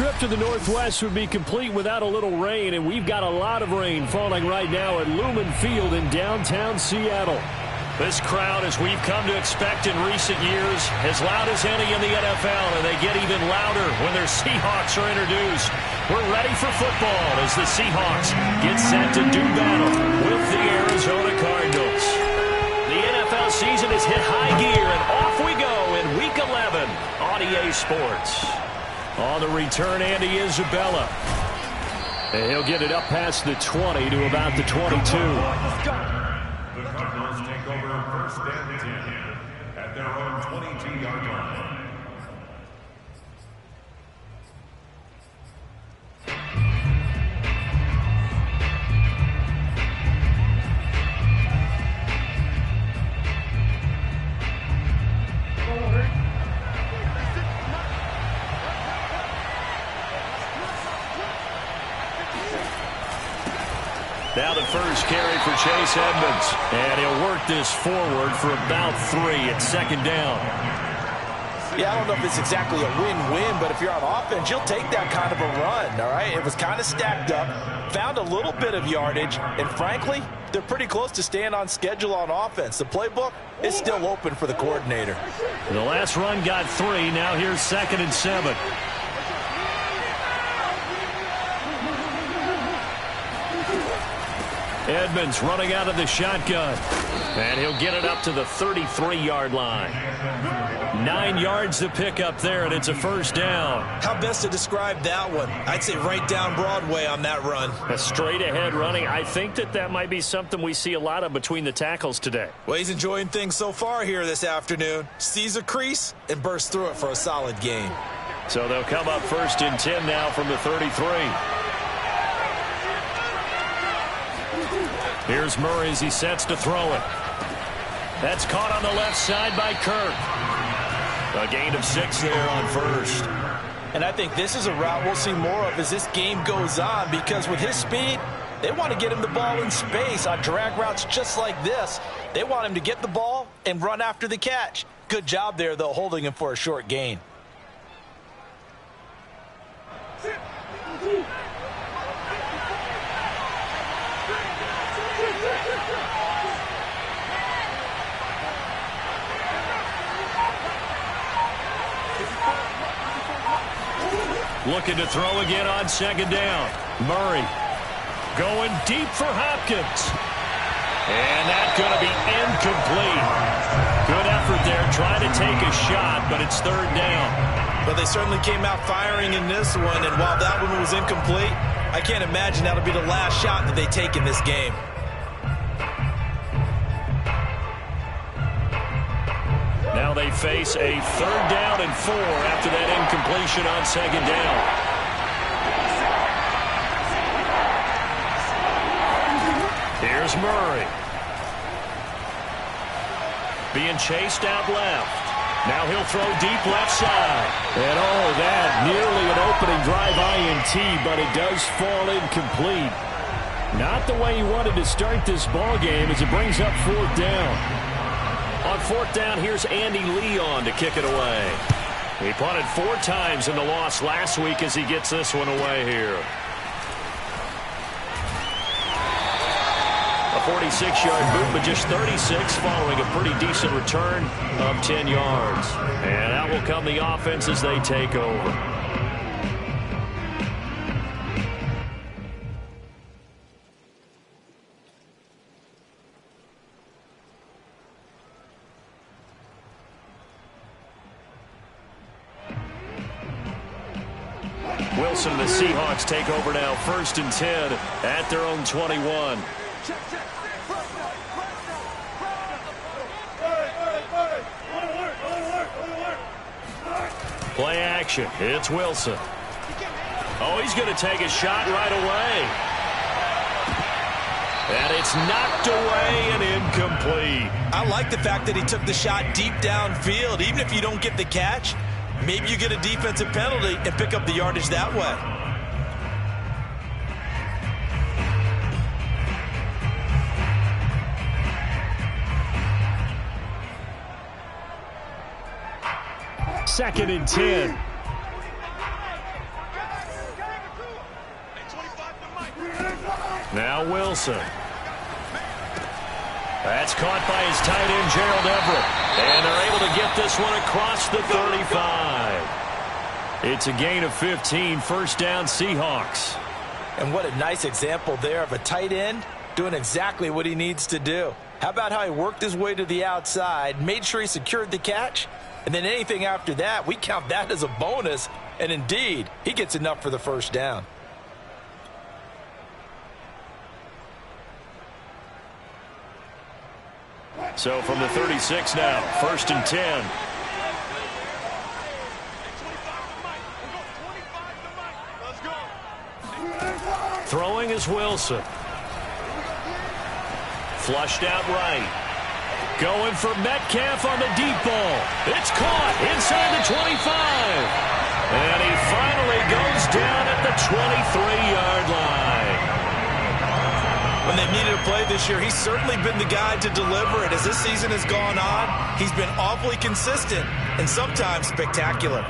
trip to the Northwest would be complete without a little rain, and we've got a lot of rain falling right now at Lumen Field in downtown Seattle. This crowd, as we've come to expect in recent years, as loud as any in the NFL, and they get even louder when their Seahawks are introduced. We're ready for football as the Seahawks get set to do battle with the Arizona Cardinals. The NFL season has hit high gear, and off we go in Week 11 on EA Sports. On the return, Andy Isabella. And he'll get it up past the 20 to about the 22. The Cardinals take over first and 10 at their own 22-yard line. Now the first carry for Chase Edmonds. And he'll work this forward for about 3 at second down. Yeah, I don't know if it's exactly a win-win, but if you're on offense, you'll take that kind of a run, all right? It was kind of stacked up, found a little bit of yardage, and frankly, they're pretty close to staying on schedule on offense. The playbook is still open for the coordinator. The last run got 3. Now here's 2nd and 7. Edmonds running out of the shotgun. And he'll get it up to the 33-yard line. 9 yards to pick up there, and it's a first down. How best to describe that one? I'd say right down Broadway on that run. A straight-ahead running. I think that might be something we see a lot of between the tackles today. Well, he's enjoying things so far here this afternoon. Sees a crease and bursts through it for a solid gain. So they'll come up 1st and 10 now from the 33. Here's Murray as he sets to throw it. That's caught on the left side by Kirk. A gain of 6 there on 1st. And I think this is a route we'll see more of as this game goes on, because with his speed, they want to get him the ball in space on drag routes just like this. They want him to get the ball and run after the catch. Good job there, though, holding him for a short gain. Looking to throw again on 2nd down. Murray going deep for Hopkins. And that's going to be incomplete. Good effort there trying to take a shot, but it's 3rd down. But they certainly came out firing in this one, and while that one was incomplete, I can't imagine that'll be the last shot that they take in this game. Now they face a 3rd down and 4 after that incompletion on 2nd down. Here's Murray. Being chased out left. Now he'll throw deep left side. And oh, that nearly an opening drive INT, but it does fall incomplete. Not the way he wanted to start this ball game as it brings up 4th down. On 4th down, here's Andy Leon to kick it away. He punted 4 times in the loss last week as he gets this one away here. A 46-yard boot, but just 36 following a pretty decent return of 10 yards. And out will come the offense as they take over. Wilson, the Seahawks take over now, 1st and 10 at their own 21. Play action. It's Wilson. Oh, he's going to take a shot right away. And it's knocked away and incomplete. I like the fact that he took the shot deep downfield. Even if you don't get the catch, maybe you get a defensive penalty and pick up the yardage that way. Second and 10. Now Wilson. That's caught by his tight end, Gerald Everett. And they're able to get this one across the 35. It's a gain of 15, first down Seahawks. And what a nice example there of a tight end doing exactly what he needs to do. How about how he worked his way to the outside, made sure he secured the catch, and then anything after that, we count that as a bonus. And indeed, he gets enough for the first down. So from the 36 now, first and 10. Throwing is Wilson. Flushed out right. Going for Metcalf on the deep ball. It's caught inside the 25. And he finally goes down at the 23-yard line. When they've needed a play this year, he's certainly been the guy to deliver it. As this season has gone on, he's been awfully consistent and sometimes spectacular.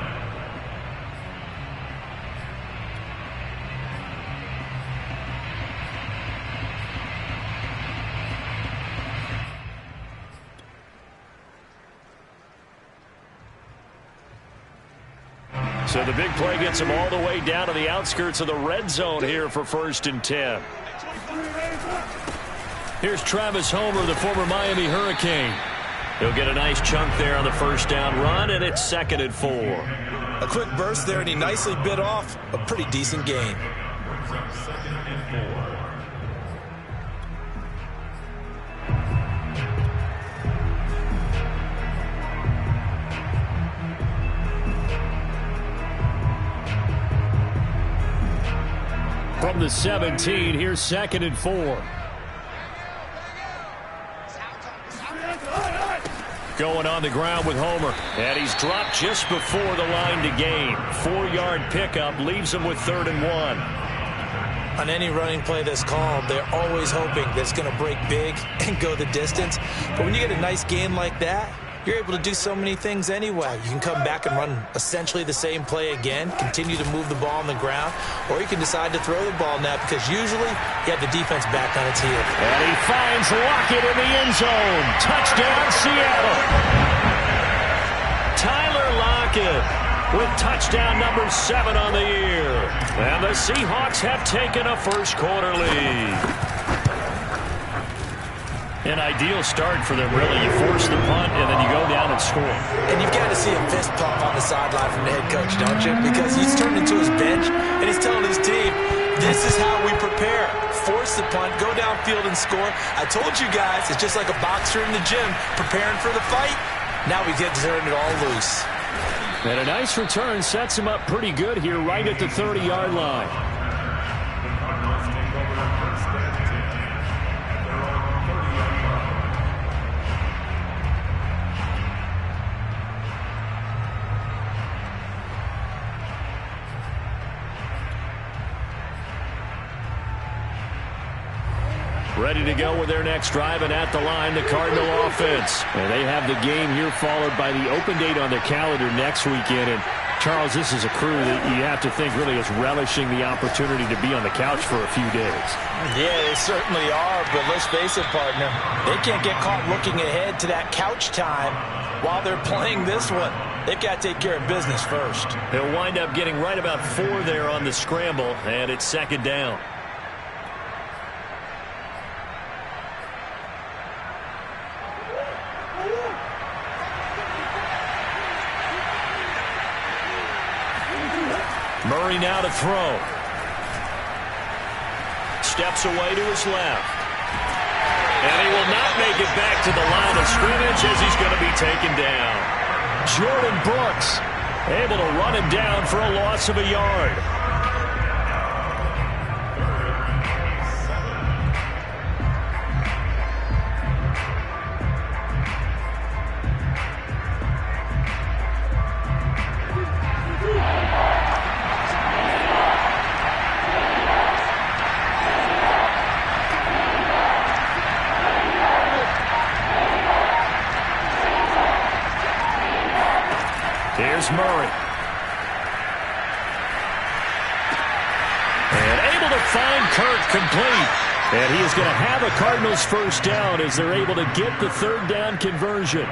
So the big play gets him all the way down to the outskirts of the red zone here for first and 10. Here's Travis Homer, the former Miami Hurricane. He'll get a nice chunk there on the first down run, and it's second and 4. A quick burst there, and he nicely bit off a pretty decent gain. From the 17, here's second and 4. Going on the ground with Homer. And he's dropped just before the line to gain. 4-yard pickup leaves him with 3rd and 1. On any running play that's called, they're always hoping that it's going to break big and go the distance. But when you get a nice gain like that, you're able to do so many things anyway. You can come back and run essentially the same play again, continue to move the ball on the ground, or you can decide to throw the ball now because usually you have the defense back on its heels. And he finds Lockett in the end zone. Touchdown, Seattle. Tyler Lockett with touchdown number 7 on the year. And the Seahawks have taken a first quarter lead. An ideal start for them, really. You force the punt, and then you go down and score. And you've got to see a fist pump on the sideline from the head coach, don't you? Because he's turned into his bench, and he's telling his team, this is how we prepare. Force the punt, go downfield and score. I told you guys, it's just like a boxer in the gym preparing for the fight. Now we get to turn it all loose. And a nice return sets him up pretty good here right at the 30-yard line. Ready to go with their next drive, and at the line, the Cardinal offense. And they have the game here followed by the open date on their calendar next weekend. And, Charles, this is a crew that you have to think really is relishing the opportunity to be on the couch for a few days. Yeah, they certainly are, but let's face it, partner. They can't get caught looking ahead to that couch time while they're playing this one. They've got to take care of business first. They'll wind up getting right about 4 there on the scramble, and it's second down. Murray now to throw. Steps away to his left. And he will not make it back to the line of scrimmage as he's going to be taken down. Jordan Brooks able to run him down for a loss of a yard. Here's Murray. And able to find Kirk, complete. And he is going to have a Cardinals first down as they're able to get the third down conversion.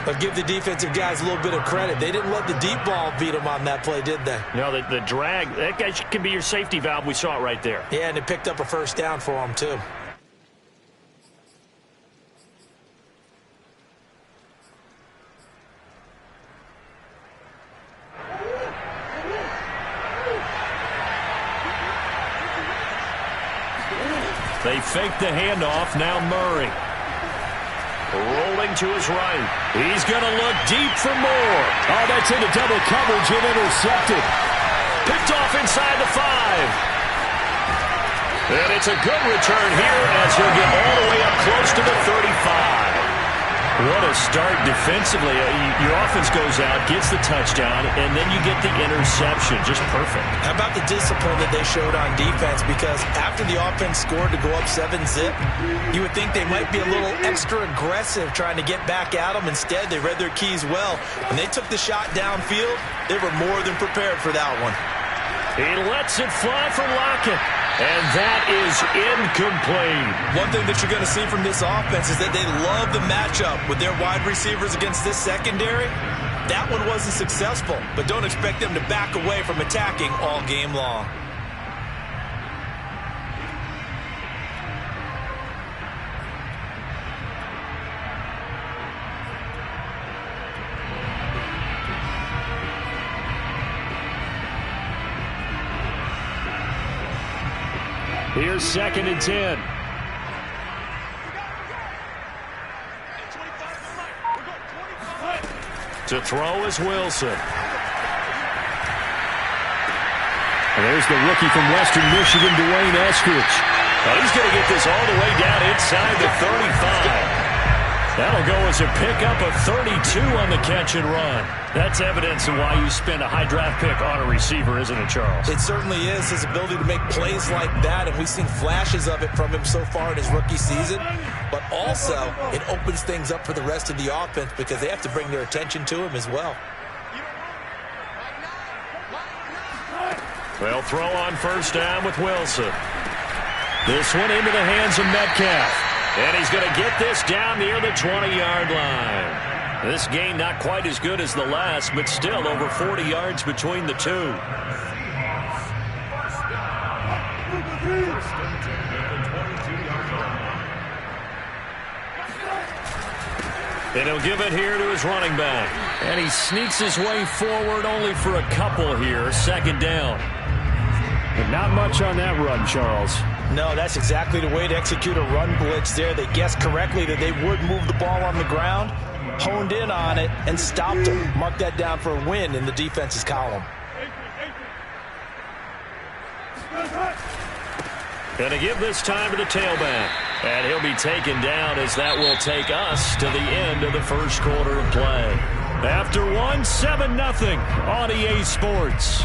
But give the defensive guys a little bit of credit. They didn't let the deep ball beat them on that play, did they? No, the drag, that guy can be your safety valve. We saw it right there. Yeah, and it picked up a first down for them, too. They fake the handoff. Now Murray. Rolling to his right. He's going to look deep for more. Oh, that's into double coverage and intercepted. Picked off inside the 5. And it's a good return here as he'll get all the way up close to the 35. What a start defensively. Your offense goes out, gets the touchdown, and then you get the interception. Just perfect. How about the discipline that they showed on defense? Because after the offense scored to go up 7-zip, you would think they might be a little extra aggressive trying to get back at them. Instead, they read their keys well. When they took the shot downfield, they were more than prepared for that one. He lets it fly from Lockett. And that is incomplete. One thing that you're going to see from this offense is that they love the matchup with their wide receivers against this secondary. That one wasn't successful, but don't expect them to back away from attacking all game long. Here's 2nd and 10. To throw is Wilson. And there's the rookie from Western Michigan, Dwayne Eskridge. Well, he's going to get this all the way down inside the 35. That'll go as a pickup of 32 on the catch and run. That's evidence of why you spend a high draft pick on a receiver, isn't it, Charles? It certainly is, his ability to make plays like that, and we've seen flashes of it from him so far in his rookie season. But also, it opens things up for the rest of the offense because they have to bring their attention to him as well. They'll throw on first down with Wilson. This one into the hands of Metcalf. And he's going to get this down near the 20-yard line. This game not quite as good as the last, but still over 40 yards between the two. And he'll give it here to his running back. And he sneaks his way forward only for a couple here. 2nd down. But not much on that run, Charles. No, that's exactly the way to execute a run blitz there. They guessed correctly that they would move the ball on the ground, honed in on it, and stopped them. Mark that down for a win in the defense's column. Going to give this time to the tailback. And he'll be taken down as that will take us to the end of the first quarter of play. After 7-0 on EA Sports.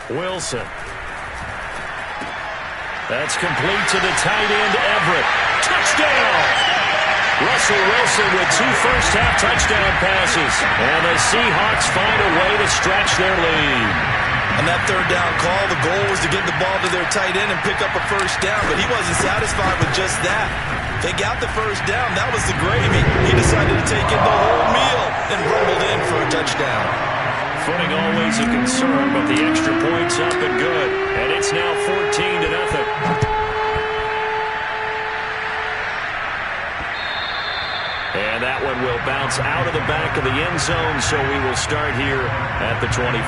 Wilson. That's complete to the tight end, Everett. Touchdown! Russell Wilson with 2 first-half touchdown passes. And the Seahawks find a way to stretch their lead. On that third down call, the goal was to get the ball to their tight end and pick up a first down, but he wasn't satisfied with just that. They got the first down. That was the gravy. He decided to take in the whole meal and rumbled in for a touchdown. Footing always a concern, but the extra point's up and good. And it's now 14-0. And that one will bounce out of the back of the end zone, so we will start here at the 25.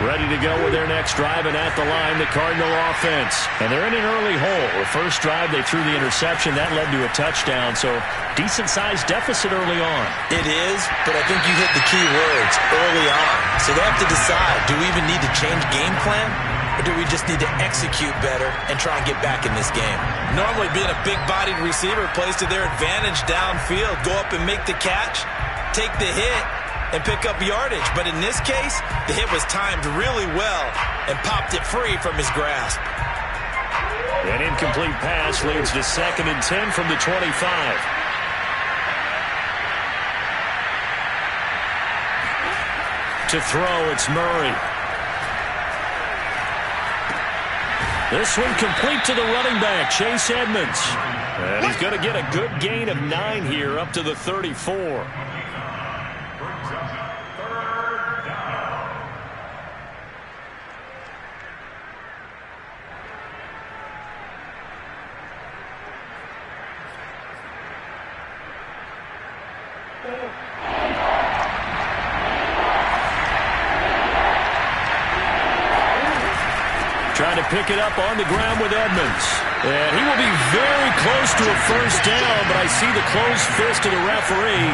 Ready to go with their next drive, and at the line, the Cardinal offense. And they're in an early hole. The first drive, they threw the interception. That led to a touchdown, so decent-sized deficit early on. It is, but I think you hit the key words, early on. So they have to decide, do we even need to change game plan? Or or do we just need to execute better and try and get back in this game? Normally, being a big-bodied receiver plays to their advantage downfield. Go up and make the catch, take the hit, and pick up yardage. But in this case, the hit was timed really well and popped it free from his grasp. An incomplete pass leads to 2nd and 10 from the 25. To throw, it's Murray. This one complete to the running back, Chase Edmonds. And he's going to get a good gain of 9 here, up to the 34. Trying to pick it up on the ground with Edmonds. And he will be very close to a first down, but I see the closed fist of the referee,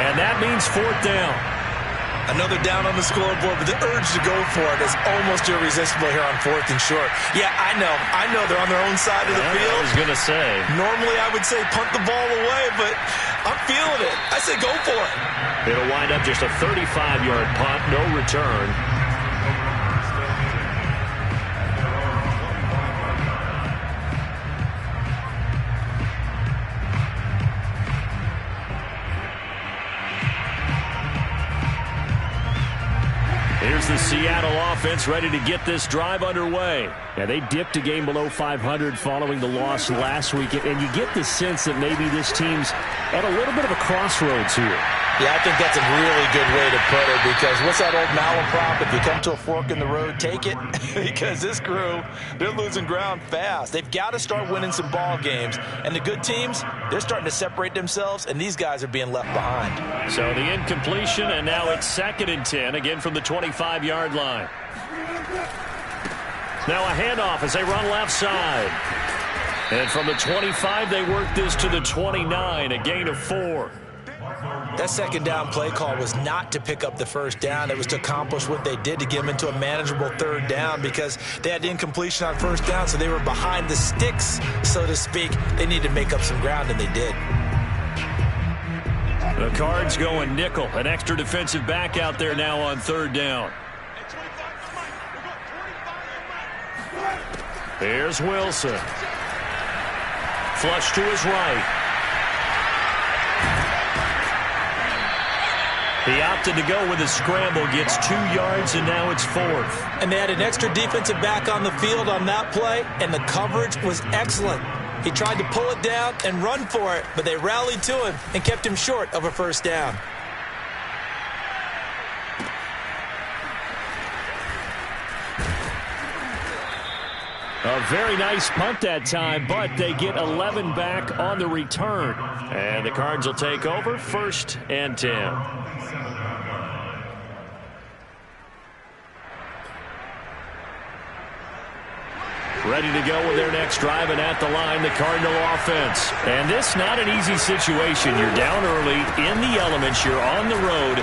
and that means 4th down. Another down on the scoreboard, but the urge to go for it is almost irresistible here on 4th and short. Yeah, I know they're on their own side of the field. I was going to say. Normally I would say punt the ball away, but I'm feeling it. I say go for it. It'll wind up just a 35-yard punt, no return. Here's the Seattle offense ready to get this drive underway. And they dipped a game below 500 following the loss last week. And you get the sense that maybe this team's at a little bit of a crossroads here. Yeah, I think that's a really good way to put it, because what's that old malaprop? If you come to a fork in the road, take it. Because this crew, they're losing ground fast. They've got to start winning some ball games. And the good teams, they're starting to separate themselves, and these guys are being left behind. So the incompletion, and now it's 2nd and 10, again from the 25-yard line. Now a handoff as they run left side. And from the 25, they work this to the 29, a gain of 4. That 2nd down play call was not to pick up the first down. It was to accomplish what they did, to get them into a manageable 3rd down, because they had incompletion on 1st down, so they were behind the sticks, so to speak. They needed to make up some ground, and they did. The Cards going nickel. An extra defensive back out there now on 3rd down. There's Wilson. Flush to his right. He opted to go with a scramble, gets 2 yards, and now it's 4th. And they had an extra defensive back on the field on that play, and the coverage was excellent. He tried to pull it down and run for it, but they rallied to him and kept him short of a first down. A very nice punt that time, but they get 11 back on the return. And the Cards will take over, 1st and 10. Ready to go with their next drive, and at the line, the Cardinal offense. And this not an easy situation. You're down early, in the elements, you're on the road.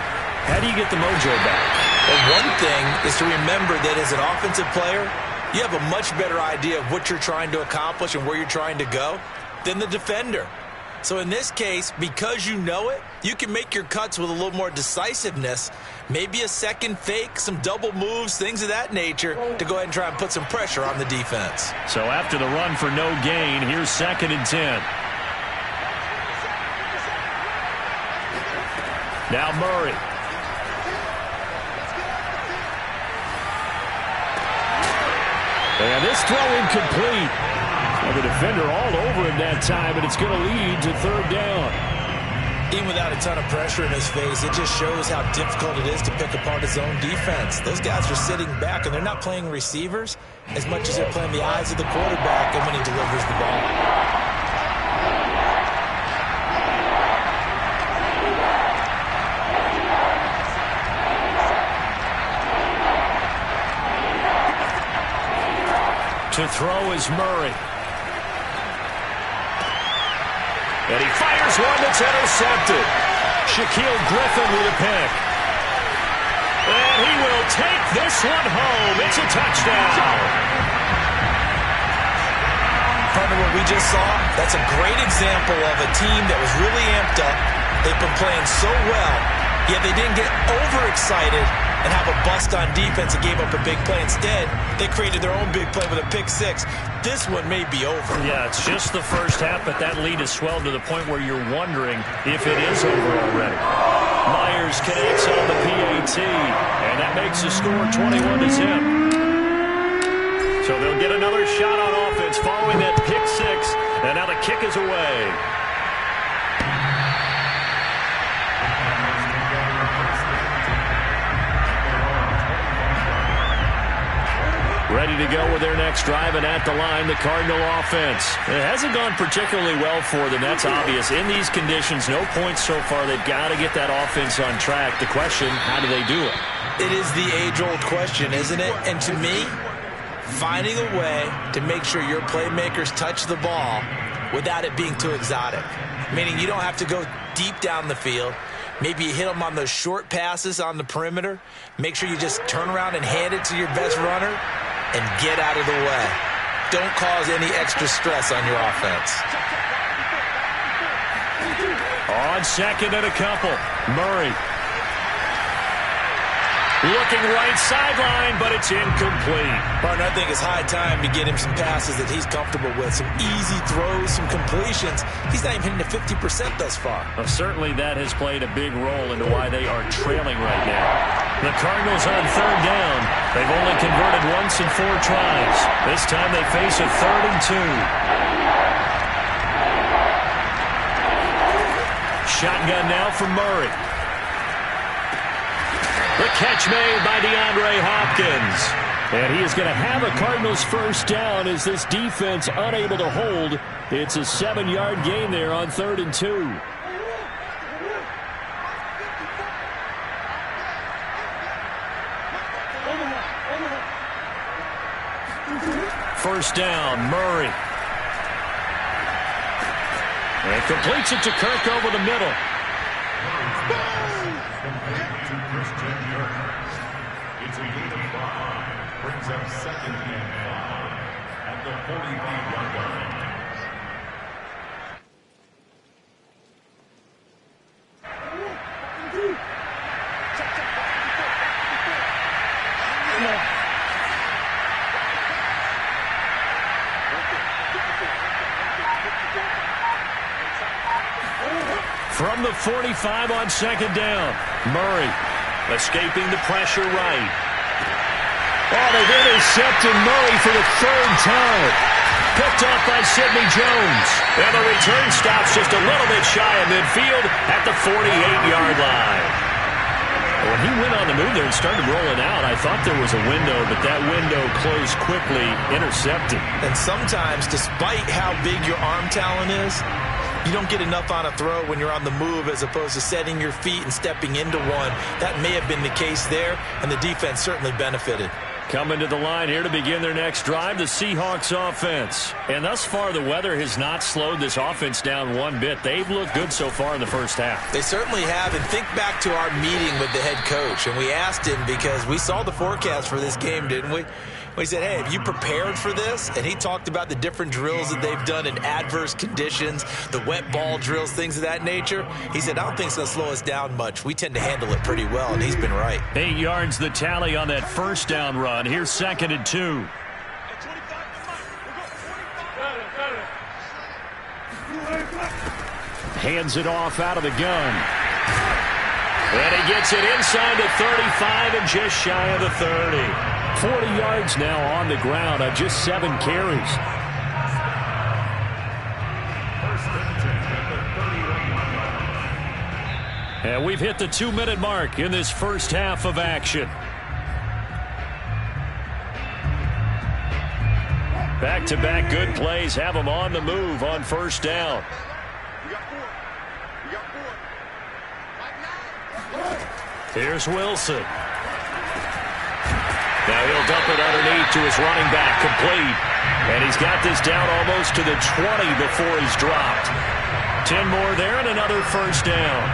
How do you get the mojo back? Well, one thing is to remember that as an offensive player, you have a much better idea of what you're trying to accomplish and where you're trying to go than the defender. So in this case, because you know it, you can make your cuts with a little more decisiveness, maybe a second fake, some double moves, things of that nature, to go ahead and try and put some pressure on the defense. So after the run for no gain, here's 2nd and 10. Now Murray. And this throw incomplete. Well, the defender all over him that time, and it's going to lead to 3rd down. Even without a ton of pressure in his face, it just shows how difficult it is to pick apart his own defense. Those guys are sitting back, and they're not playing receivers as much as they're playing the eyes of the quarterback and when he delivers the ball. To throw is Murray. And he fires one that's intercepted. Shaquille Griffin with a pick. And he will take this one home. It's a touchdown. Partner, what we just saw, that's a great example of a team that was really amped up. They've been playing so well, yet they didn't get overexcited and have a bust on defense and gave up a big play. Instead, they created their own big play with a pick six. This one may be over. Yeah, it's just the first half, but that lead has swelled to the point where you're wondering if it is over already. Myers connects on the PAT, and that makes the score 21-0. So they'll get another shot on offense following that pick six, and now the kick is away. Ready to go with their next drive, and at the line, the Cardinal offense. It hasn't gone particularly well for them. That's obvious. In these conditions, no points so far. They've got to get that offense on track. The question, how do they do it? It is the age-old question, isn't it? And to me, finding a way to make sure your playmakers touch the ball without it being too exotic. Meaning you don't have to go deep down the field. Maybe you hit them on those short passes on the perimeter. Make sure you just turn around and hand it to your best runner and get out of the way. Don't cause any extra stress on your offense. On second and a couple, Murray. Looking right sideline, but it's incomplete. Partner, I think it's high time to get him some passes that he's comfortable with. Some easy throws, some completions. He's not even hitting the 50% thus far. Well, certainly that has played a big role into why they are trailing right now. The Cardinals on third down. They've only converted once in 4 tries. This time they face a 3rd and 2. Shotgun now from Murray. The catch made by DeAndre Hopkins. And he is going to have a Cardinals first down as this defense unable to hold. It's a 7-yard gain there on 3rd and 2. First down, Murray. And completes it to Kirk over the middle. It's a gain of 5. Brings up 2nd and 5 at the 45-yard line. From the 45 on 2nd down, Murray escaping the pressure right. Oh, they've intercepted Murray for the 3rd time. Picked off by Sidney Jones. And the return stops just a little bit shy of midfield at the 48-yard line. When he went on the move there and started rolling out, I thought there was a window, but that window closed quickly, intercepted. And sometimes, despite how big your arm talent is, you don't get enough on a throw when you're on the move as opposed to setting your feet and stepping into one. That may have been the case there, and the defense certainly benefited. Coming to the line here to begin their next drive, the Seahawks offense. And thus far, the weather has not slowed this offense down one bit. They've looked good so far in the first half. They certainly have. And think back to our meeting with the head coach. And we asked him because we saw the forecast for this game, didn't we? We said, hey, have you prepared for this? And he talked about the different drills that they've done in adverse conditions, the wet ball drills, things of that nature. He said, I don't think it's going to slow us down much. We tend to handle it pretty well, and he's been right. 8 yards the tally on that first down run. Here's 2nd and 2. Hands it off out of the gun. And he gets it inside the 35 and just shy of the 30. 40 yards now on the ground on just 7 carries. And we've hit the 2-minute mark in this first half of action. Back-to-back good plays have them on the move on first down. Here's Wilson. Now he'll dump it underneath to his running back, complete. And he's got this down almost to the 20 before he's dropped. 10 more there and another first down.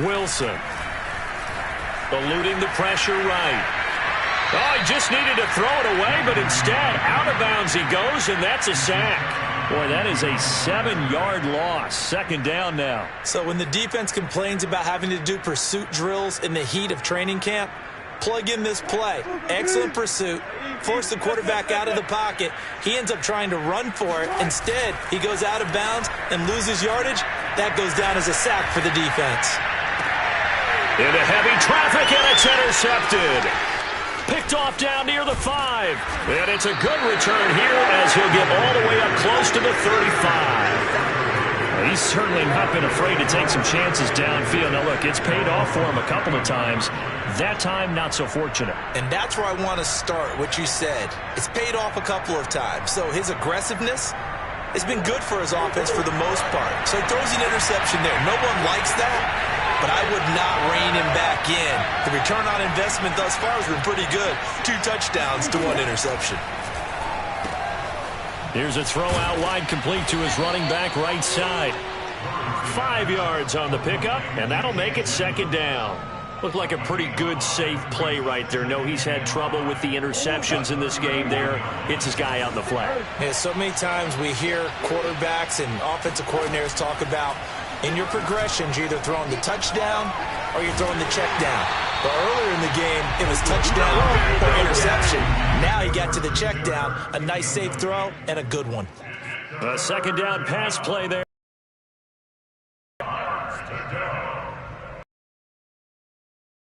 Wilson. Eluding the pressure right. Oh, he just needed to throw it away, but instead, out of bounds he goes, and that's a sack. Boy, that is a 7-yard loss. Second down now. So when the defense complains about having to do pursuit drills in the heat of training camp, plug in this play. Excellent pursuit. Force the quarterback out of the pocket. He ends up trying to run for it. Instead, he goes out of bounds and loses yardage. That goes down as a sack for the defense. Into heavy traffic, and it's intercepted. Picked off down near the 5. And it's a good return here as he'll get all the way up close to the 35. Well, he's certainly not been afraid to take some chances downfield. Now, look, it's paid off for him a couple of times. That time, not so fortunate. And that's where I want to start, what you said. It's paid off a couple of times. So his aggressiveness has been good for his offense for the most part. So he throws an interception there. No one likes that, but I would not rein him back in. The return on investment thus far has been pretty good. 2 touchdowns to 1 interception. Here's a throw out wide, complete to his running back right side. 5 yards on the pickup, and that'll make it second down. Looked like a pretty good, safe play right there. No, he's had trouble with the interceptions in this game there. Hits his guy out in the flat. Yeah, so many times we hear quarterbacks and offensive coordinators talk about in your progressions, you're either throwing the touchdown or you're throwing the check down. But earlier in the game, it was touchdown or interception. Now he got to the check down. A nice, safe throw and a good one. A second down pass play there.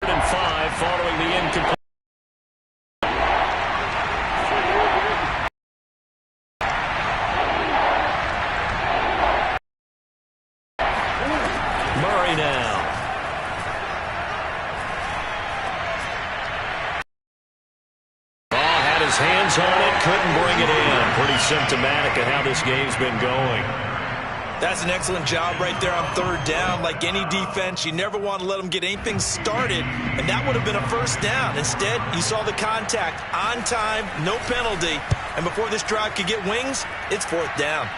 And 5 following the incomplete. Murray now. Had his hands on it, couldn't bring it in. Pretty symptomatic of how this game's been going. That's an excellent job right there on third down. Like any defense, you never want to let them get anything started, and that would have been a first down. Instead, you saw the contact on time, no penalty, and before this drive could get wings, it's fourth down.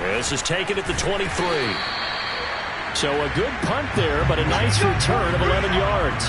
This is taken at the 23. So a good punt there, but a nice return of 11 yards.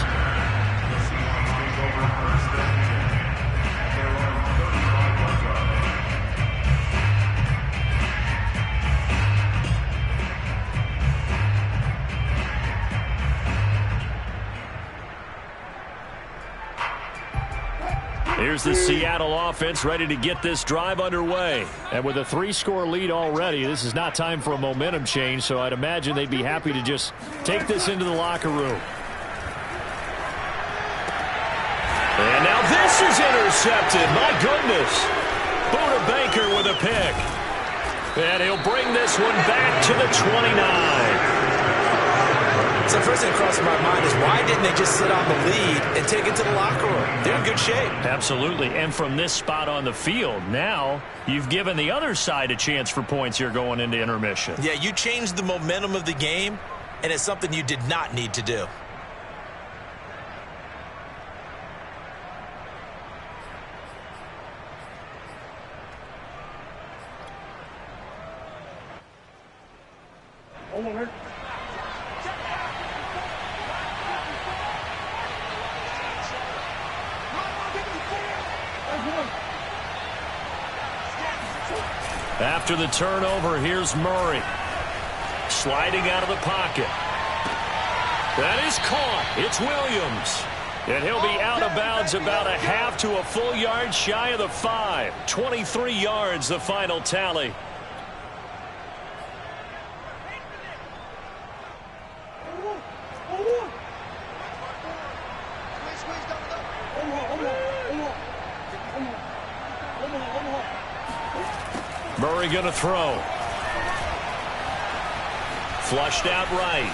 Here's the Seattle offense ready to get this drive underway. And with a 3-score lead already, this is not time for a momentum change, so I'd imagine they'd be happy to just take this into the locker room. And now this is intercepted. My goodness. Buda Baker with a pick. And he'll bring this one back to the 29. So first thing that crossed my mind is why didn't they just sit on the lead and take it to the locker room? They're in good shape. Absolutely. And from this spot on the field, now you've given the other side a chance for points here going into intermission. Yeah, you changed the momentum of the game, and it's something you did not need to do. After the turnover, here's Murray. Sliding out of the pocket. That is caught. It's Williams. And he'll be out of bounds about a half to a full yard shy of the 5. 23 yards, the final tally. Murray going to throw. Flushed out right.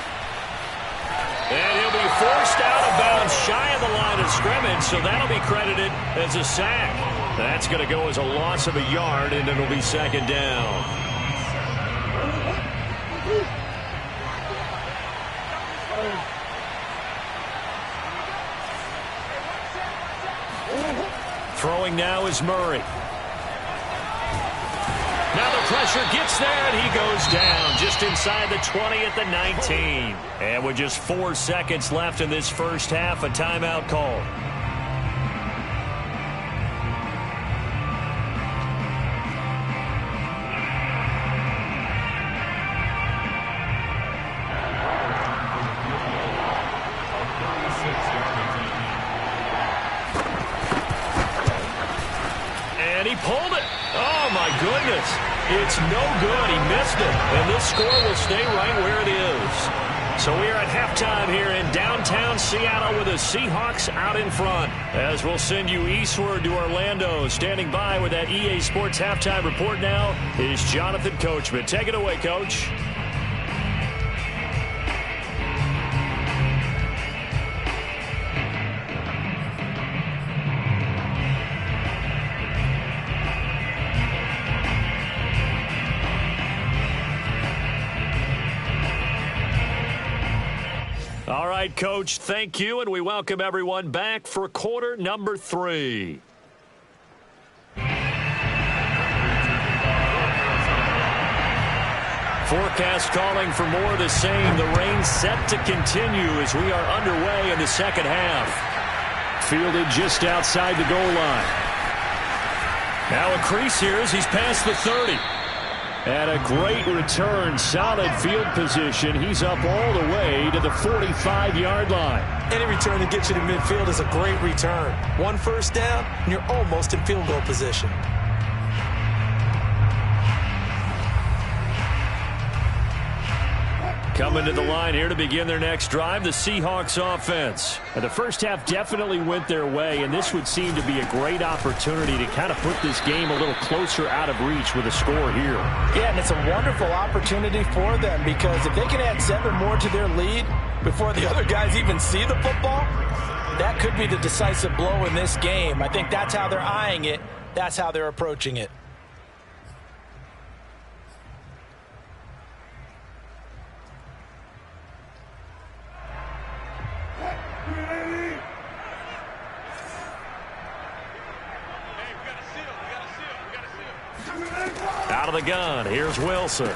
And he'll be forced out of bounds shy of the line of scrimmage, so that'll be credited as a sack. That's going to go as a loss of a yard, and it'll be second down. Throwing now is Murray. Now the pressure, gets there, and he goes down just inside the 20 at the 19. And with just 4 seconds left in this first half, a timeout call. And he pulled it. Oh, my goodness. It's no good. He missed it. And this score will stay right where it is. So we are at halftime here in downtown Seattle with the Seahawks out in front. As we'll send you eastward to Orlando. Standing by with that EA Sports halftime report now is Jonathan Coachman. Take it away, Coach. All right, Coach, thank you, and we welcome everyone back for quarter number 3. Forecast calling for more of the same. The rain set to continue as we are underway in the second half. Fielded just outside the goal line. Now a crease here as he's past the 30. And a great return, solid field position. He's up all the way to the 45-yard line. Any return that gets you to midfield is a great return. 1 first down, and you're almost in field goal position. Coming to the line here to begin their next drive, the Seahawks offense. And the first half definitely went their way, and this would seem to be a great opportunity to kind of put this game a little closer out of reach with a score here. Yeah, and it's a wonderful opportunity for them because if they can add 7 more to their lead before the other guys even see the football, that could be the decisive blow in this game. I think that's how they're eyeing it. That's how they're approaching it. Out of the gun, here's Wilson.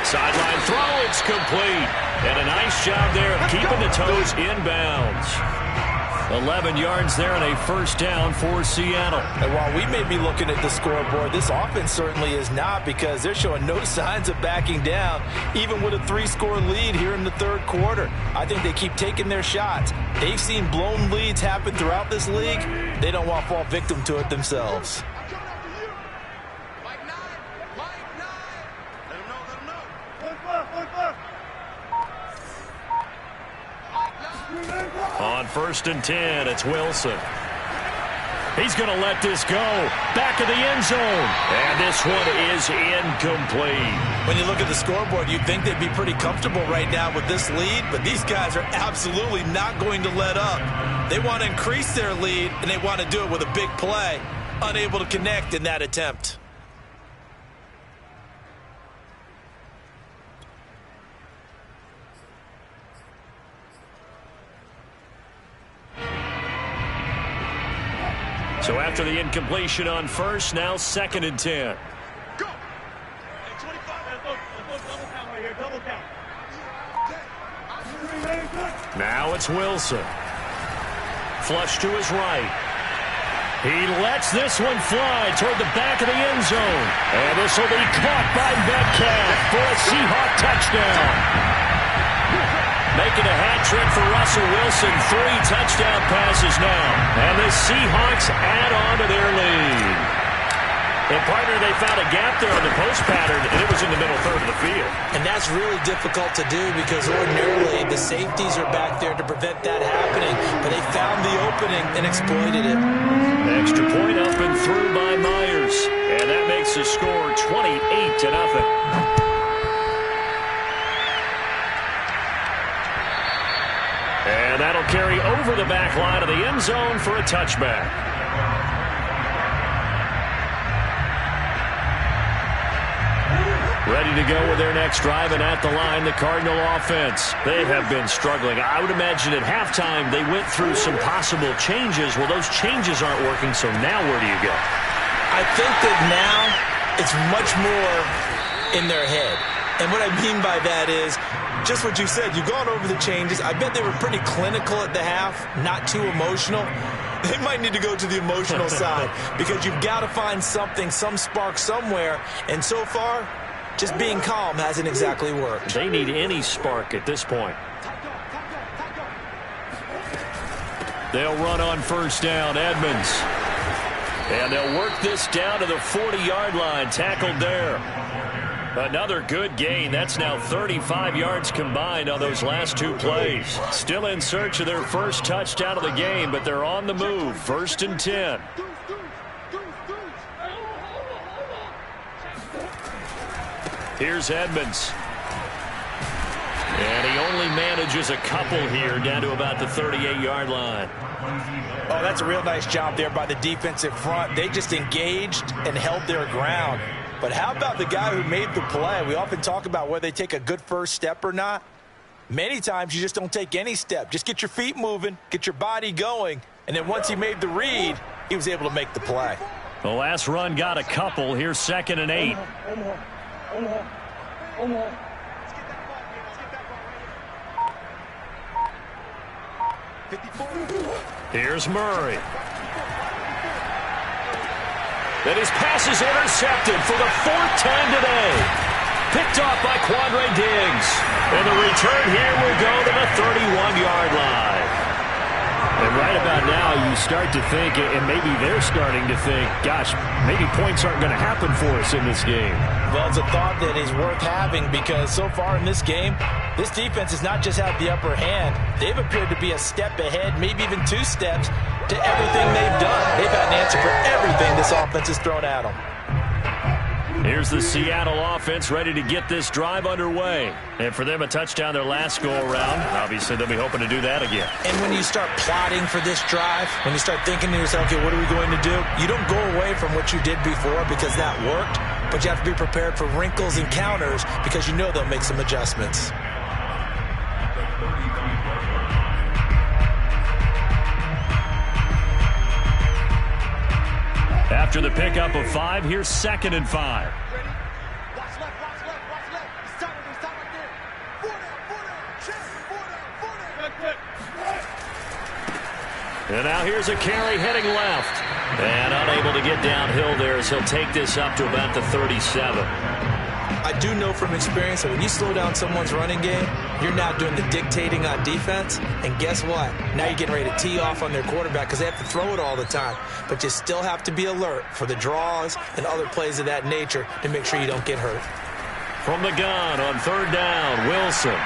Sideline throw, it's complete. And a nice job there of keeping the toes inbounds. 11 yards there and a first down for Seattle. And while we may be looking at the scoreboard, this offense certainly is not because they're showing no signs of backing down, even with a 3-score lead here in the third quarter. I think they keep taking their shots. They've seen blown leads happen throughout this league. They don't want to fall victim to it themselves. On 1st and 10, it's Wilson. He's going to let this go. Back of the end zone. And this one is incomplete. When you look at the scoreboard, you'd think they'd be pretty comfortable right now with this lead, but these guys are absolutely not going to let up. They want to increase their lead, and they want to do it with a big play. Unable to connect in that attempt. So after the incompletion on first, now 2nd and 10. Go. Hey, 25. Double count right here. Double count. Now it's Wilson. Flush to his right. He lets this one fly toward the back of the end zone. And this will be caught by Metcalf for a Seahawk touchdown. Making a hat trick for Russell Wilson. 3 touchdown passes now. And the Seahawks add on to their lead. And, partner, they found a gap there on the post pattern, and it was in the middle third of the field. And that's really difficult to do because ordinarily the safeties are back there to prevent that happening. But they found the opening and exploited it. Extra point up and through by Myers. And that makes the score 28-0. And that'll carry over the back line of the end zone for a touchback. Ready to go with their next drive, and at the line, the Cardinal offense. They have been struggling. I would imagine at halftime they went through some possible changes. Well, those changes aren't working, so now where do you go? I think that now it's much more in their head. And what I mean by that is just what you said. You've gone over the changes. I bet they were pretty clinical at the half, not too emotional. They might need to go to the emotional side because you've got to find something, some spark somewhere. And so far, just being calm hasn't exactly worked. They need any spark at this point. They'll run on first down, Edmonds. And they'll work this down to the 40-yard line, tackled there. Another good gain. That's now 35 yards combined on those last two plays. Still in search of their first touchdown of the game, but they're on the move. 1st and 10. Here's Edmonds. And he only manages a couple here down to about the 38-yard line. Oh, that's a real nice job there by the defensive front. They just engaged and held their ground. But how about the guy who made the play? We often talk about whether they take a good first step or not. Many times you just don't take any step. Just get your feet moving, get your body going, and then once he made the read, he was able to make the play. The last run got a couple. Here's 2nd and 8. Here's Murray. And his pass is intercepted for the 4th time today. Picked off by Quandre Diggs. And the return here will go to the 31-yard line. And right about now, you start to think, and maybe they're starting to think, gosh, maybe points aren't going to happen for us in this game. Well, it's a thought that is worth having because so far in this game, this defense has not just had the upper hand. They've appeared to be a step ahead, maybe even 2 steps to everything they've done. They've had an answer for everything this offense has thrown at them. Here's the Seattle offense ready to get this drive underway. And for them, a touchdown their last go-around. Obviously, they'll be hoping to do that again. And when you start plotting for this drive, when you start thinking to yourself, okay, what are we going to do? You don't go away from what you did before because that worked, but you have to be prepared for wrinkles and counters because you know they'll make some adjustments. After the pickup of 5, here's 2nd and 5. Watch left, watch left, watch left. He's top right there. 4 down, check, 4 down. And now here's a carry heading left. And unable to get downhill there as he'll take this up to about the 37. I do know from experience that when you slow down someone's running game, you're now doing the dictating on defense. And guess what? Now you're getting ready to tee off on their quarterback because they have to throw it all the time. But you still have to be alert for the draws and other plays of that nature to make sure you don't get hurt. From the gun on 3rd down, Wilson.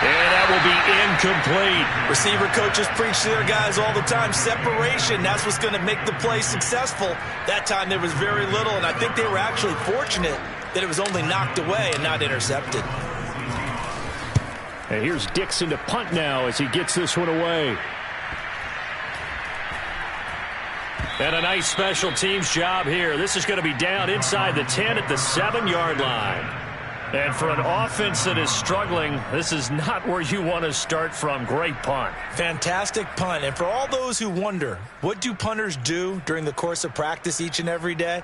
And that will be incomplete. Receiver coaches preach to their guys all the time. Separation, that's what's going to make the play successful. That time there was very little, and I think they were actually fortunate that it was only knocked away and not intercepted. And here's Dixon to punt now as he gets this one away. And a nice special teams job here. This is going to be down inside the 10 at the 7-yard line. And for an offense that is struggling, this is not where you want to start from. Great punt. Fantastic punt. And for all those who wonder, what do punters do during the course of practice each and every day?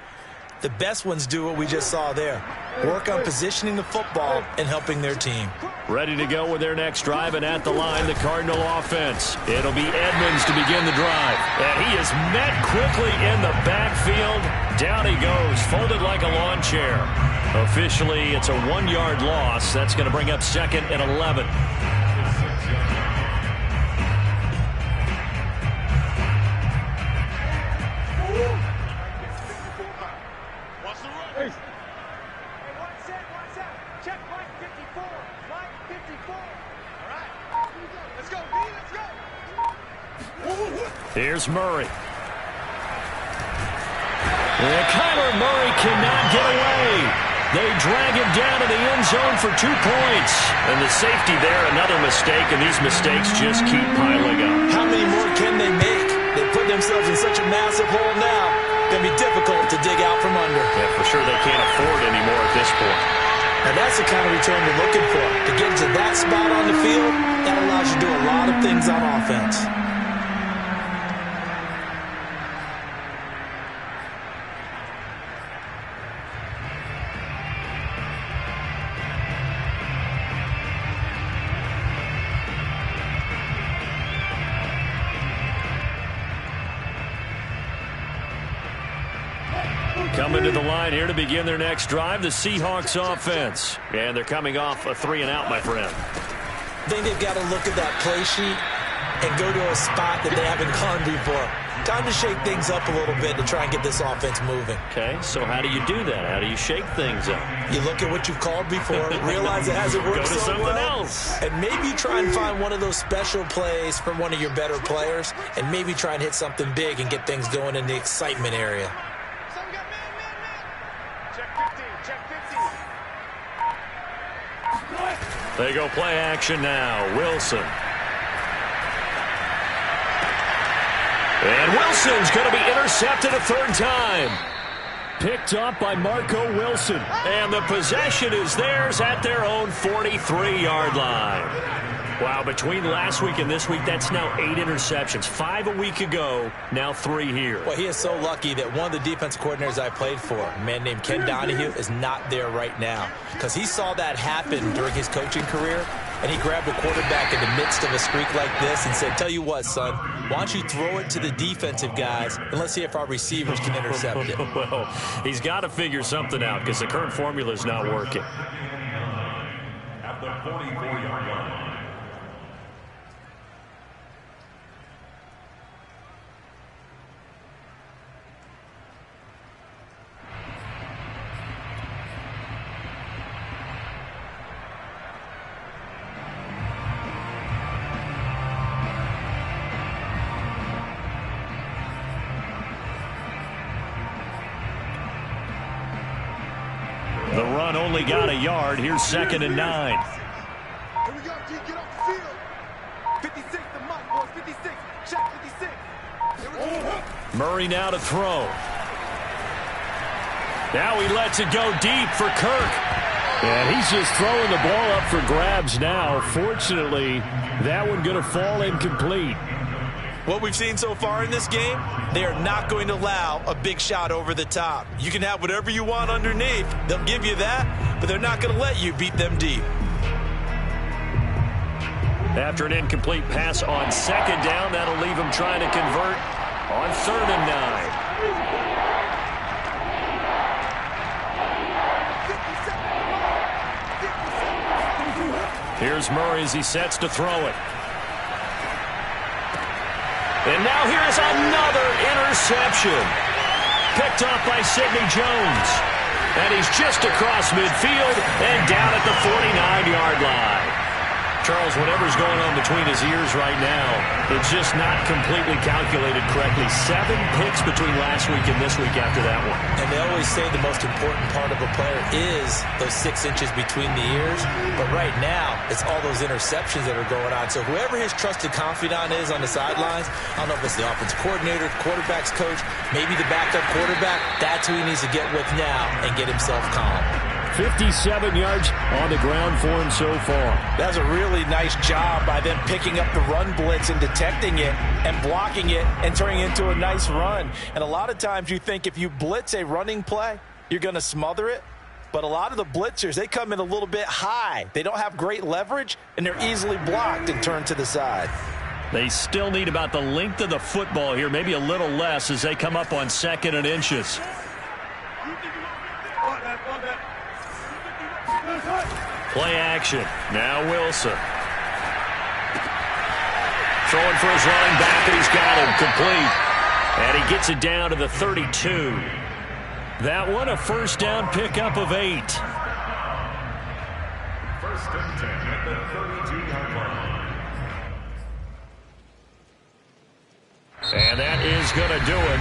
The best ones do what we just saw there. Work on positioning the football and helping their team. Ready to go with their next drive, and at the line, the Cardinal offense. It'll be Edmonds to begin the drive. And he is met quickly in the backfield. Down he goes, folded like a lawn chair. Officially, it's a 1-yard loss. That's going to bring up 2nd and 11. Watch the run. Hey, one set. Check line 54. Line 54. All right. Let's go, B. Let's go. Here's Murray. And Kyler Murray cannot get away. They drag him down to the end zone for 2 points. And the safety there, another mistake, and these mistakes just keep piling up. How many more can they make? They put themselves in such a massive hole now. It's going to be difficult to dig out from under. Yeah, for sure they can't afford anymore at this point. And that's the kind of return you're looking for. To get to that spot on the field, that allows you to do a lot of things on offense. Coming to the line here to begin their next drive, the Seahawks offense. And they're coming off a 3-and-out, my friend. I think they've got to look at that play sheet and go to a spot that they haven't gone before. Time to shake things up a little bit to try and get this offense moving. Okay, so how do you do that? How do you shake things up? You look at what you've called before, realize it hasn't worked Go to so something well, else. and maybe try and find one of those special plays from one of your better players, and maybe try and hit something big and get things going in the excitement area. So we got man. Check 15, check 15. They go play action now. Wilson. And Wilson's going to be intercepted a third time. Picked up by Marco Wilson. And the possession is theirs at their own 43-yard line. Wow, between last week and this week, that's now 8 interceptions. 5 a week ago, now 3 here. Well, he is so lucky that one of the defensive coordinators I played for, a man named Ken Donahue, is not there right now. Because he saw that happen during his coaching career, and he grabbed a quarterback in the midst of a streak like this and said, tell you what, son, why don't you throw it to the defensive guys, and let's see if our receivers can intercept it. Well, he's got to figure something out because the current formula is not working. At the 44-yard line. The run only got a yard. Here's 2nd and 9. Here we go, G, get off the field. 56, the mark, boys, 56. Check 56. Here we go. Murray now to throw. Now he lets it go deep for Kirk. And he's just throwing the ball up for grabs now. Fortunately, that one going to fall incomplete. What we've seen so far in this game, they are not going to allow a big shot over the top. You can have whatever you want underneath. They'll give you that, but they're not going to let you beat them deep. After an incomplete pass on 2nd down, that'll leave him trying to convert on 3rd and 9. Here's Murray as he sets to throw it. And now here's another interception. Picked off by Sidney Jones. And he's just across midfield and down at the 49-yard line. Charles, whatever's going on between his ears right now, it's just not completely calculated correctly. 7 picks between last week and this week after that one. And they always say the most important part of a player is those 6 inches between the ears. But right now, it's all those interceptions that are going on. So whoever his trusted confidant is on the sidelines, I don't know if it's the offensive coordinator, the quarterback's coach, maybe the backup quarterback, that's who he needs to get with now and get himself calm. 57 yards on the ground for him so far. That's a really nice job by them picking up the run blitz and detecting it and blocking it and turning it into a nice run. And a lot of times you think if you blitz a running play, you're going to smother it. But a lot of the blitzers, they come in a little bit high. They don't have great leverage, and they're easily blocked and turned to the side. They still need about the length of the football here, maybe a little less as they come up on 2nd and inches. Play action. Now Wilson. Throwing for his running back, and he's got him complete. And he gets it down to the 32. That one, a 1st down pickup of 8. 1st and 10 at the 32-yard line. And that is going to do it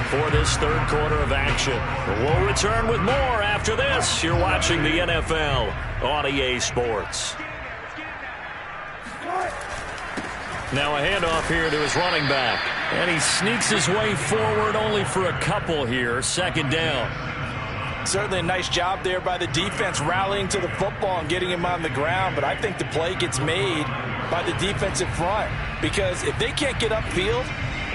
for this 3rd quarter of action. We'll return with more after this. You're watching the NFL on EA Sports. Now a handoff here to his running back. And he sneaks his way forward only for a couple here. 2nd down. Certainly a nice job there by the defense rallying to the football and getting him on the ground. But I think the play gets made by the defensive front. Because if they can't get upfield,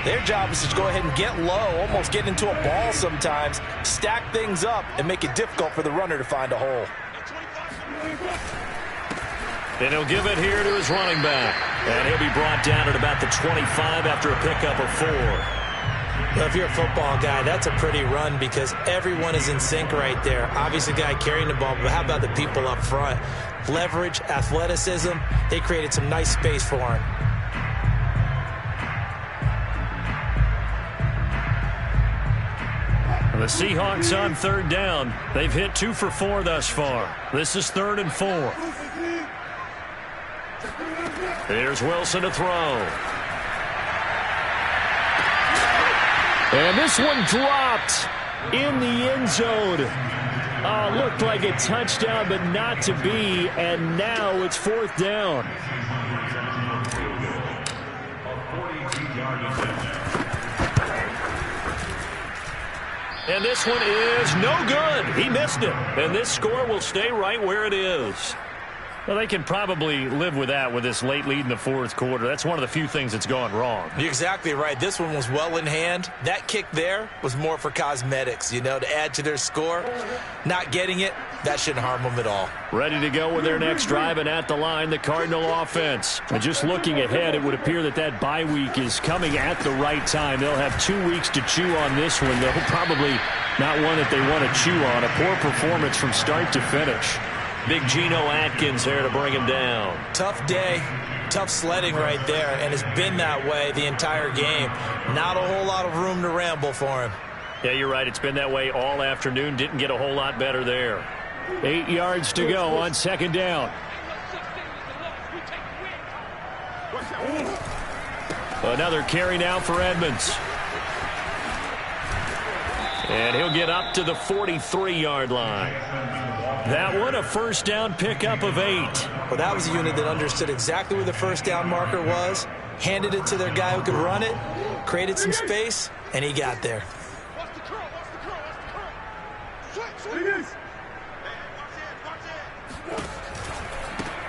their job is to go ahead and get low, almost get into a ball sometimes, stack things up, and make it difficult for the runner to find a hole. And he'll give it here to his running back. And he'll be brought down at about the 25 after a pickup of 4. Well, if you're a football guy, that's a pretty run because everyone is in sync right there. Obviously, the guy carrying the ball, but how about the people up front? Leverage, athleticism, they created some nice space for him. The Seahawks on third down. They've hit 2 for 4 thus far. This is 3rd and 4. Here's Wilson to throw. And this one dropped in the end zone. Looked like a touchdown, but not to be. And now it's 4th down. And this one is no good. He missed it. And this score will stay right where it is. Well, they can probably live with that with this late lead in the 4th quarter. That's one of the few things that's gone wrong. You're exactly right. This one was well in hand. That kick there was more for cosmetics, you know, to add to their score. Not getting it, that shouldn't harm them at all. Ready to go with their next drive, and at the line, the Cardinal offense. And just looking ahead, it would appear that that bye week is coming at the right time. They'll have 2 weeks to chew on this one. They'll probably not one that they want to chew on. A poor performance from start to finish. Big Geno Atkins there to bring him down. Tough day, tough sledding right there, and it's been that way the entire game. Not a whole lot of room to ramble for him. Yeah, you're right. It's been that way all afternoon. Didn't get a whole lot better there. 8 yards to go on 2nd down. Another carry now for Edmonds. And he'll get up to the 43-yard line. That one a 1st down pickup of 8. Well, that was a unit that understood exactly where the 1st down marker was, handed it to their guy who could run it, created some space, and he got there.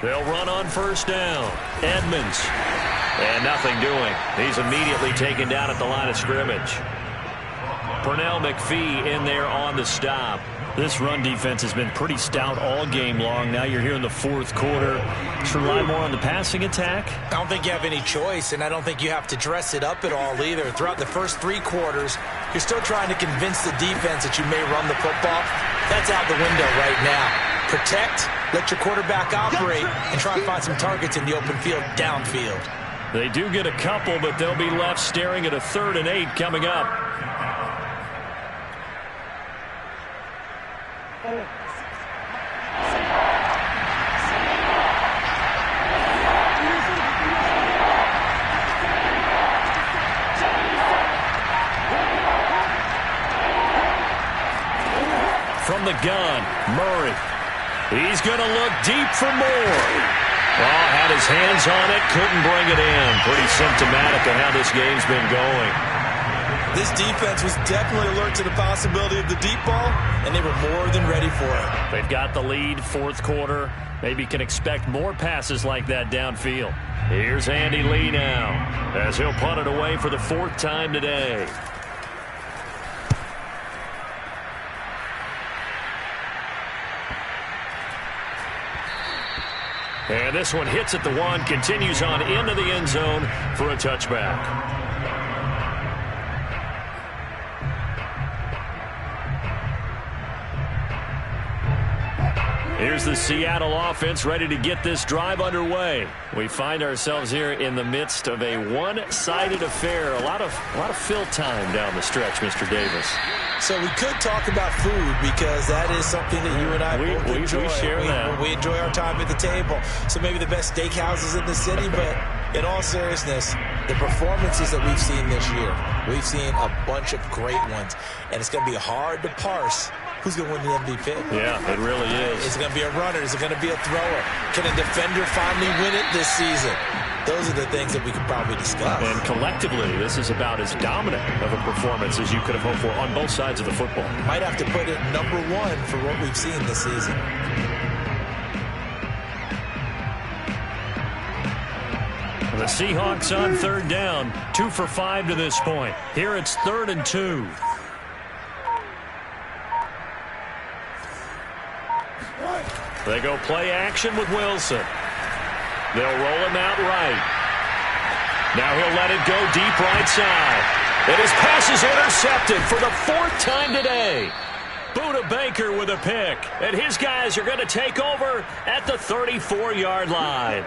They'll run on 1st down. Edmonds. And nothing doing. He's immediately taken down at the line of scrimmage. Pernell McPhee in there on the stop. This run defense has been pretty stout all game long. Now you're here in the 4th quarter. Just rely more on the passing attack. I don't think you have any choice, and I don't think you have to dress it up at all either. Throughout the first 3 quarters, you're still trying to convince the defense that you may run the football. That's out the window right now. Protect, let your quarterback operate, and try and find some targets in the open field downfield. They do get a couple, but they'll be left staring at a 3rd and 8 coming up. From the gun, Murray. He's going to look deep for more. Well, had his hands on it, couldn't bring it in. Pretty symptomatic of how this game's been going. This defense was definitely alert to the possibility of the deep ball, and they were more than ready for it. They've got the lead, 4th quarter. Maybe can expect more passes like that downfield. Here's Andy Lee now, as he'll punt it away for the 4th time today. And this one hits at the 1, continues on into the end zone for a touchback. Here's the Seattle offense ready to get this drive underway. We find ourselves here in the midst of a one-sided affair. A lot of fill time down the stretch, Mr. Davis. So we could talk about food because that is something that you and I both enjoy. We share that. We enjoy our time at the table. So maybe the best steakhouses in the city, but in all seriousness, the performances that we've seen this year, we've seen a bunch of great ones, and it's going to be hard to parse who's going to win the MVP. Yeah, it really is. Is it going to be a runner? Is it going to be a thrower? Can a defender finally win it this season? Those are the things that we could probably discuss. And collectively, this is about as dominant of a performance as you could have hoped for on both sides of the football. Might have to put it number 1 for what we've seen this season. The Seahawks on 3rd down, 2 for 5 to this point. Here it's 3rd and 2. They go play action with Wilson. They'll roll him out right. Now he'll let it go deep right side. And his pass is intercepted for the 4th time today. Buda Baker with a pick. And his guys are going to take over at the 34-yard line.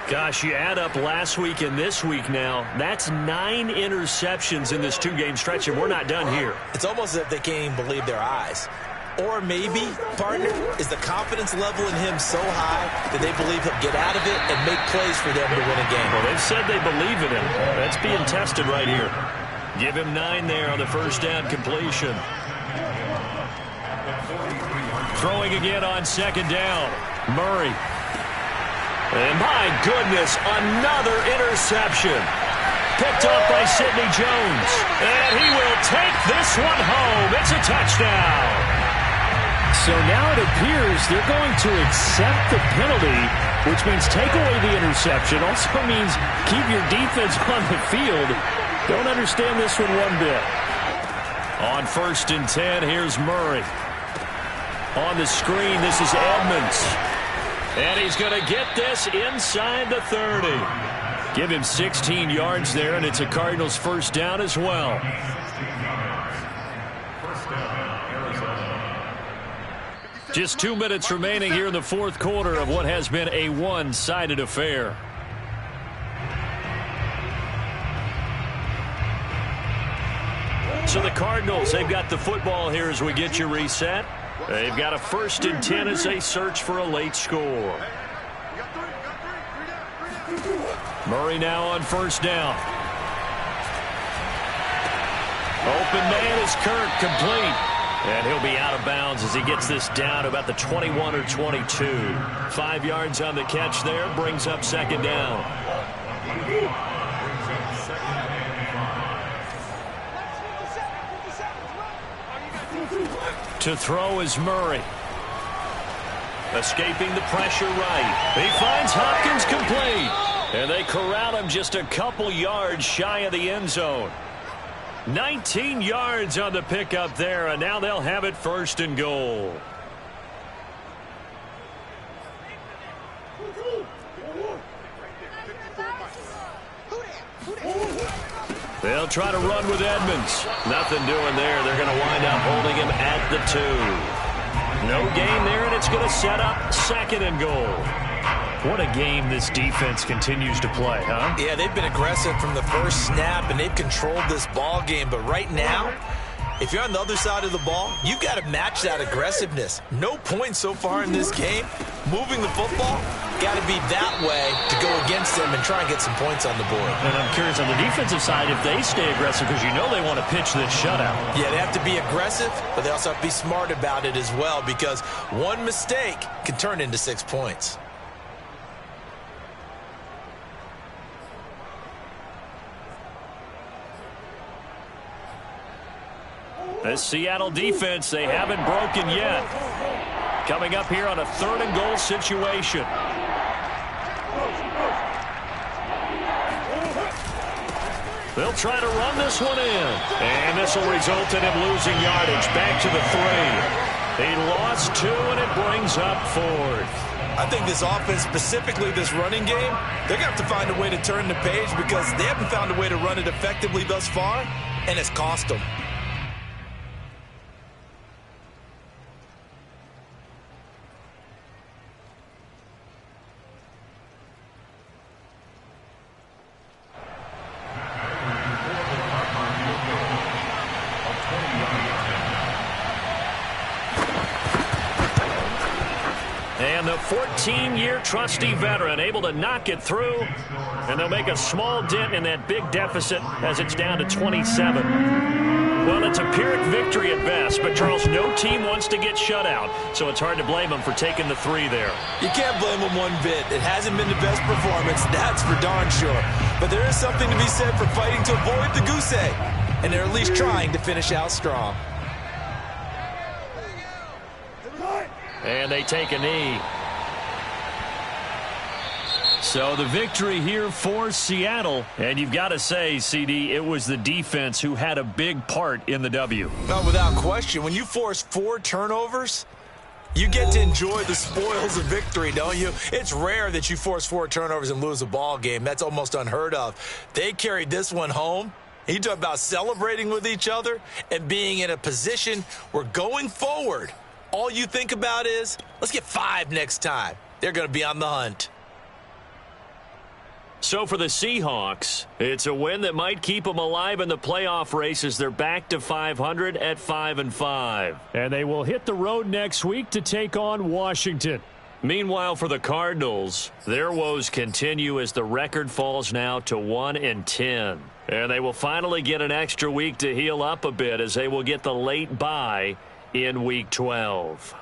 Gosh, you add up last week and this week now, that's 9 interceptions in this 2-game stretch, and we're not done here. It's almost as if they can't even believe their eyes. Or maybe, partner, is the confidence level in him so high that they believe he'll get out of it and make plays for them to win a game. Well, they've said they believe in him. That's being tested right here. Give him 9 there on the first down completion. Throwing again on 2nd down. Murray. And my goodness, another interception. Picked off by Sidney Jones. And he will take this one home. It's a touchdown. So now it appears they're going to accept the penalty, which means take away the interception. Also means keep your defense on the field. Don't understand this one bit. On 1st and 10, here's Murray. On the screen, this is Edmonds. And he's going to get this inside the 30. Give him 16 yards there, and it's a Cardinals first down as well. Just 2 minutes remaining here in the 4th quarter of what has been a one-sided affair. So the Cardinals, they've got the football here as we get you reset. They've got a 1st and 10 as they search for a late score. Murray now on 1st down. Open man is Kirk, complete. And he'll be out of bounds as he gets this down to about the 21 or 22. 5 yards on the catch there, brings up 2nd down. To throw is Murray. Escaping the pressure right. He finds Hopkins complete. And they corral him just a couple yards shy of the end zone. 19 yards on the pickup there, and now they'll have it 1st and goal. They'll try to run with Edmonds. Nothing doing there. They're going to wind up holding him at the 2. No gain there, and it's going to set up 2nd and goal. What a game this defense continues to play, huh? Yeah, they've been aggressive from the first snap, and they've controlled this ball game. But right now, if you're on the other side of the ball, you've got to match that aggressiveness. No points so far in this game. Moving the football, got to be that way to go against them and try and get some points on the board. And I'm curious on the defensive side if they stay aggressive, because you know they want to pitch this shutout. Yeah, they have to be aggressive, but they also have to be smart about it as well, because one mistake can turn into 6 points. This Seattle defense, they haven't broken yet. Coming up here on a 3rd and goal situation. They'll try to run this one in. And this will result in him losing yardage. Back to the 3. He lost 2, and it brings up 4th. I think this offense, specifically this running game, they're going to have to find a way to turn the page, because they haven't found a way to run it effectively thus far, and it's cost them. And the 14-year trusty veteran able to knock it through. And they'll make a small dent in that big deficit as it's down to 27. Well, it's a Pyrrhic victory at best, but Charles, no team wants to get shut out, so it's hard to blame them for taking the 3 there. You can't blame them one bit. It hasn't been the best performance, that's for darn sure. But there is something to be said for fighting to avoid the goose egg, and they're at least trying to finish out strong. And they take a knee. So the victory here for Seattle. And you've got to say, CD, it was the defense who had a big part in the W. No, without question. When you force 4 turnovers, you get to enjoy the spoils of victory, don't you? It's rare that you force 4 turnovers and lose a ball game. That's almost unheard of. They carried this one home, You talk about celebrating with each other and being in a position where going forward, all you think about is, let's get 5 next time. They're going to be on the hunt. So for the Seahawks, it's a win that might keep them alive in the playoff race as they're back to 500 at 5-5. And they will hit the road next week to take on Washington. Meanwhile, for the Cardinals, their woes continue as the record falls now to 1-10. And they will finally get an extra week to heal up a bit as they will get the late bye in Week 12.